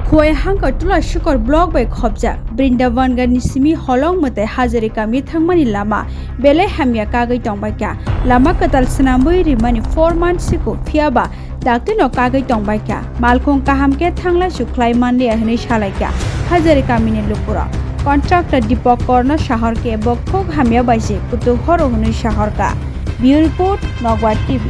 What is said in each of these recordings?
Khowai hangka tula shukor blog by khobja Brindavan ga nisimi Holong Mwtai hajari kami thangmani lama bele hamya Kakgwi tongbaika lama Kwtal Swnam rimani 4 months Sikhu phiaba Daktino Kakgwi tongbaika malkhung kahamke thangla suklai manli ahni shalaika hajari kami ni lupura contractor Deepak Korna shahar ke bokhok hamya baise kutu horo huni shahar ka Bureau report Nogwa TV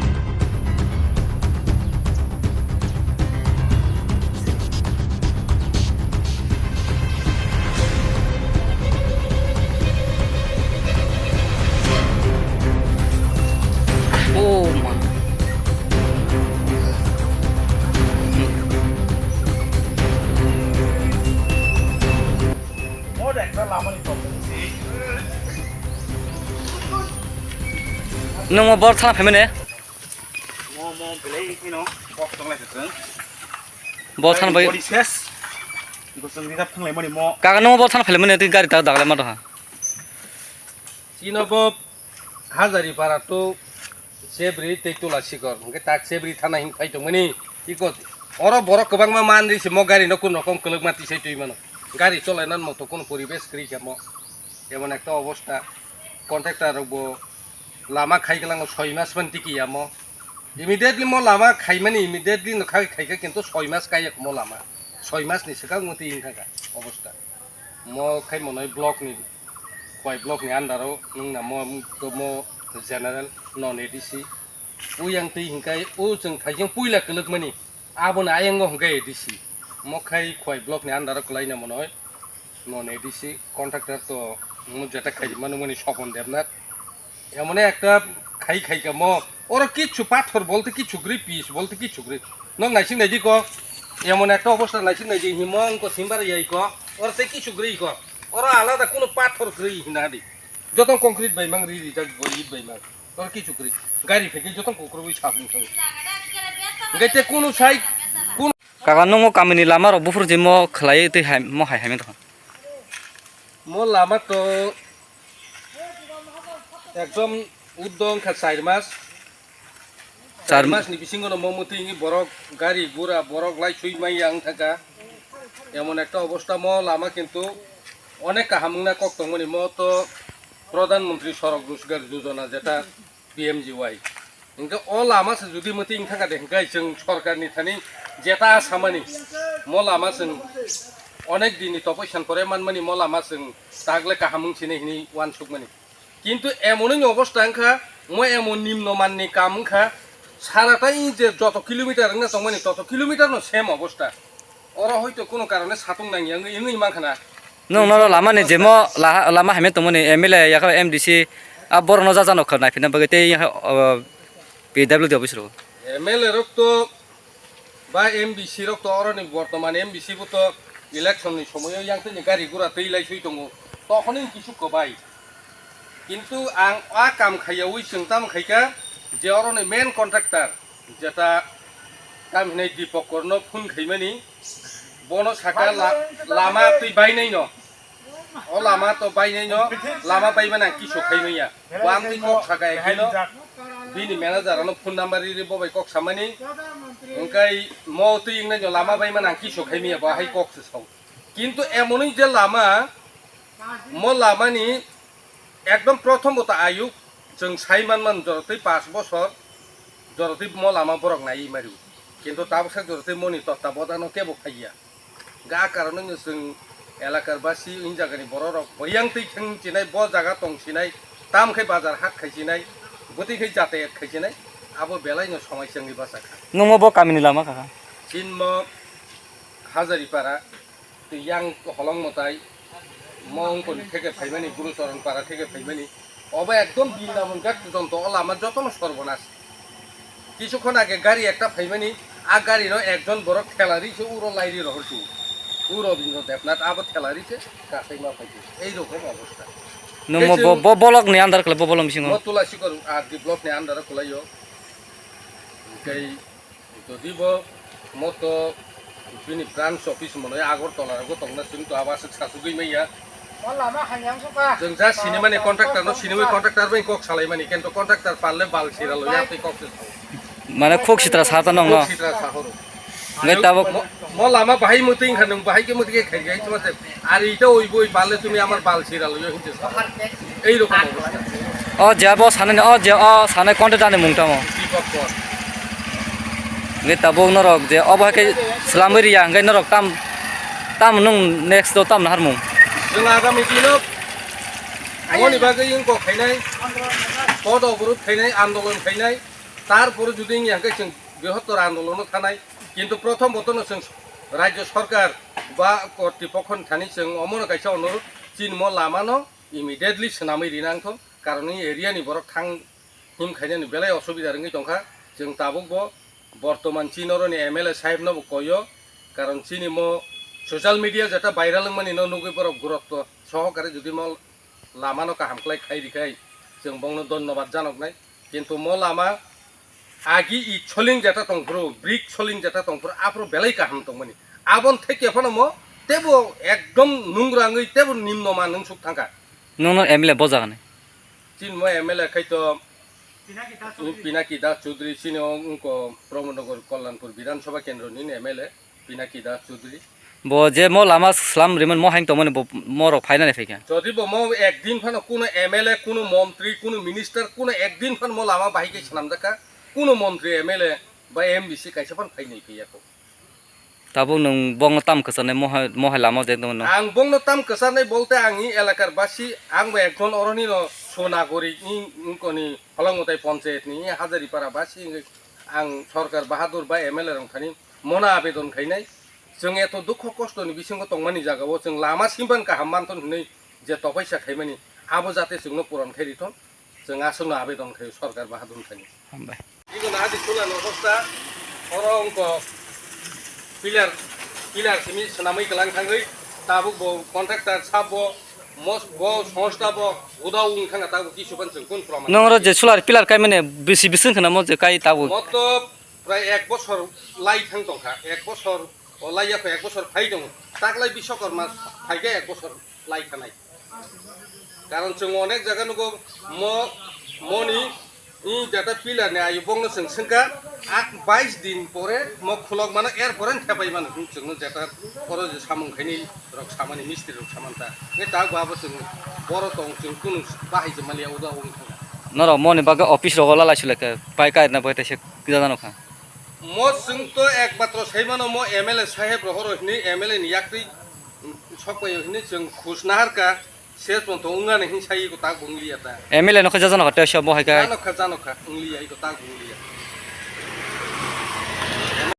Nung mo bor thana phemene mo belai kino box tong lai theng bor thana bai body ses gosong ridap thang lai mani mo ka nung bor thana phemene ti gari ta dagle ma ha Chino bo hazari para to sebri te tola sikor nge tak sebri thana him khai to mani iko oro boro kobang ma man ri se mo gari no kun rokom keluk mati sei tui mano gari cholai nan mo to kono poribesh kri mo emon ekta অবস্থা contractor bo Lama khai gelang 6 মাস মান টিকিয়া mo immediately mo lama khai mani immediately no khai khai কিন্তু 6 মাস Kayah mo lama 6 মাস ni seka ngoti ingkaka অবস্থা mo khai monoi block ni Khowai block ni andaro nungna mo general non ADC uyang ti hingkai u jeng thaijeng puila keluk mani abon ayang hingkai ADC mo khai Khowai block ni andaro kulaina monoi non ADC contractor to mo jeta khai manu mani sopon debnat এমনে একটা খাই খাই কা মো ওর কিছু পাথর বলতে কিছু Gree piece বলতে কিছু গ্রি নং নাইসিং নাইজি ক এমন একটা অবস্থা নাইসিং নাইজি হিমং কো সিমবার ইয়াই ক ওর তে কিছু গ্রি ক ওর আলাদা কোনো পাথর গ্রি না দি যত কংক্রিট বাইমাং রি রি জাগ বই বাইমাং ওর কিছু গ্রি গাড়ি ফেকি যত কোকরবই সাবনি থাং গাইতে কোনো সাই কোন ka nung mo kamini lama ro bufur je mo khlai ti hai mo hai hai me to mo lama তো একদম উদ্যম খা 4 মাস 4 মাস নি বিসিঙ্গনো মমতি নি বরক গাড়ি গুড়া বরক লাই ছুই মাই আং থাকা এমন একটা অবস্থা ম লামা কিন্তু অনেক কাহামুনা কক্তমনি ম তো প্রধানমন্ত্রী সড়ক রোজগার যোজনা যেটা পিএমজিওয়াই ইনকা অ লামা সে যদি মতি ইং থাকা দেখাই जों সরকারনি থানি যেটা আসামানি ম লামা जों অনেক দিনই তপস্যান করে মানমানি ম লামা जों তাগলে কাহামুং সিনে হিনি ওয়ান সুকমানি কিন্তু এমনই অবস্থা আংখা মই এমন নিম্নমাননি কাম খা সারাটাই যে যত কিলোমিটার না তমানি তত কিলোমিটার ন সেম অবস্থা ওরা হয়তো কোনো কারণে সাতুং নাঙ্গি আং ইংই makhana nung no lama ni je mo lama hai me to moni MLA ya ka MDC a bor no ja jano khna phina bagate PWD office ro MLA রক্ত বা এমবিসি রক্ত অরনি বর্তমান এমবিসি তো ইলেকশননি সময় ইয়াংতে গাড়ি গুড়া তৈলাই সুই দङ তখনই কিছু কবাই কিন্তু আং আ কাম খাইয়াউই जोंताम খাইকা যে অরনি মেন কন্ট্রাক্টর যেটা কাম হিনাই দীপক কর্ণ ফুন খাইমানি বনো সাকা লামা তুই বাইনাই ন ও লামা তো বাইনাই ন লামা বাইমানা কিছু খাইমাইয়া ওয়ান তুই কক সাকা এখাইনো বিনি ম্যানেজারনো ফোন নাম্বার রি ববাই কক সামানি ওংকাই ম তুই ইংনাই লামা বাইমানা কিছু খাইমিয়া বাহাই কক সাও কিন্তু এমনই যে লামা ম লামানি একদম প্রথমত আয়ু जों সাইমান মান জরতে 5 বছর জরতে ম লামা বরক নাই মারিউ কিন্তু তাবসা জরতে মনি তত্ত্বাবধান কেবো খাইয়া গা কারণে जों এলাকার বাসি ইন জায়গানি বড় বয়াং তৈ খেং চিনাই ব জায়গা টং চিনাই তামখাই বাজার হাট খাইছিনাই গতিখাই যাতায়াত খাইছিনাই আবো বেলাইনো সমস্যানি বাসা nung mo bo kamini lama ka চিনম হাজারিপাড়া ইয়াং হলং মতাই মংকনি থেকে ফাইমানি গুরুচরণ পাড়া থেকে ফাইমানি অবা একদম বৃন্দাবন ঘাট পর্যন্ত আমার যত সর্বনাশ কিছুক্ষণ আগে গাড়ি একটা ফাইমানি আ গাড়ির একজন বড় ঠেলারি সে উড়ো লাইরি রহসু উড়ো বিন্দু দেবনাথ আবার ঠেলারি সে কাছাইমা ফাইছে এইরকম অবস্থা nung mo bo bolok ni andar kle bo bolong bisingo মতুলা শিকর আর দি ব্লক নে আন্ডার কলাইও কই যদি ব মতো বিনি ব্রাঞ্চ অফিস মনে আগরতলার গো তংনা কিন্তু আবাস সাসুগই মাইয়া जों जा सिनेमानि कन्ट्राक्टर न सिनेमा कन्ट्राक्टर बै कक सालायमानि किन्तु कन्ट्राक्टर पालले बाल सिराल या बै कक माने खोक सित्रा साता नङ न सित्रा साहरो ngai tabuk mo lama bahai muting khanung bahai ke muting khai gai তোমার আর এইটা ওই বই বালে তুমি আমার বাল ছিড়ালো হিনতে এই রকম অবস্থা o jabo sane o je o sane konte dane mungtamo Dipak কর ngai tabuk norok je obahake slamri ya ngai norok tam nung next do tam harmung जों आगामी दिनाव मनि बागै इंको खायनाय पद अबरोध खायनाय आन्दोलन खायनाय तारपरे जुदि इंयाखै जों बृहत्तर आन्दोलन थानाय किन्तु प्रथम बतनो जों राज्य सरकार बा कर्तृपक्षनि थानि जों अमन गायसा अनुरोध चीन म लामानो इमिडिएटलि सोनामै रिनांथ कारण इ एरियानि बरक थां हिम खायनायनि बेलाय असुबिदा रंगै दंखा जों ताबुकबो बर्तमान चीनरनि एमएलए साहेबनबो कयो कारण चीनि म सोशल मीडिया जेटा भाइरल माने नुगै पर गुरुत्व सहकारे जुदि म लामानो काहामख्लाय खायरिखाय जों बंनो धन्यवाद जानकनाय किन्तु म लामा आगि इ छलिं जेटा तंफ्रो ब्रिक छलिं जेटा तंफ्रो आप्रो बेलाय काहाम तंमनि आबन थेके फनो म तेबो एकदम नुंग्राङै तेबो निम्नमा नों सुख थांका nung emile bojagane चिन म एमएलए खैतो पिनाकी दास चौधरी सिनो उनको प्रमोदनगर कल्याणपुर विधानसभा केन्द्रनि एमएलए पिनाकी दास Chaudhary bo je mo lama slam riman mo haing tomone bo morok phaina ne feka যদি ম একদিন ফানো কোনো এমএলএ কোনো মন্ত্রী কোনো মিনিস্টার কোনো একদিন ফান ম লামা বাহিকে সানাম দেখা কোনো মন্ত্রী এমএলএ বা এমবিসি কাইসা ফান ফাইনাই ফैयाखौ tabuk nung bong tam kesane mo lama je tomon आं बंनो ताम कसारनाय बोलते आंनि एलाकार बासि आंबो एकजन अरनि न सोनागरिनि उनकोनि हलं मथाय पन्चायतनि हाजारिपारा बासि आं सरकार बाहादुर बा एमएलए रं थानि मना आवेदन खायनाय जों एत दुख खस्थनि बिसिंग तंमानि जागाव जों लामा सिमबान गाहाम मानथन हुनै जे तफैसा खायमानि आबो जाते जोंनो पुरन खायरिथन जों आसनो आवेदन खायो सरकार बाहादुर थानि hambai इगो आदि सोलानो अवस्था अरंको पिलार सिमी सनामै गलां थाङै ताबुक बो कन्ट्राक्टर साबो मस बो संस्था बो उदाव थाङा ताबुक किसुबान जों कोन प्रमाण nung ro je solar pillar kai mane bisi bisin khana mo je kai tabuk मत प्राय 1 बছর লাই थां दंखा 1 बছर लाइयाखौ 1 बছর फाइ दं ताकलाय विश्वकर्मा फाइगे 1 बছর লাই थानाय कारण जों अनेक जायगा नुगो मनि इ जेटा पिलार ने आयु बंनो जों संका 22 दिन परे म खुलक माने एयरपोर्ट थेबाय माने जों जेटा पर सामंखायनि रक सामानि मिस्ट्रि रक सामानता ने ता बाबो जों बर दं जों कुनु बाहाय जमालिया उदा उन noro moni baga office ro la laisule ka pai kai na pai se kidano kha म जों तो एकमात्र सैमानो म एमएलए साहेब रहरनि एमएलए नि याक्रि सपय हनि जों खुसनाहारका सेस मन्थ उंगाने हिसायको ता बुंलिया ता emile no kha jano ka te sha mo hai kai जानखा उंलिया इको ता बुंलिया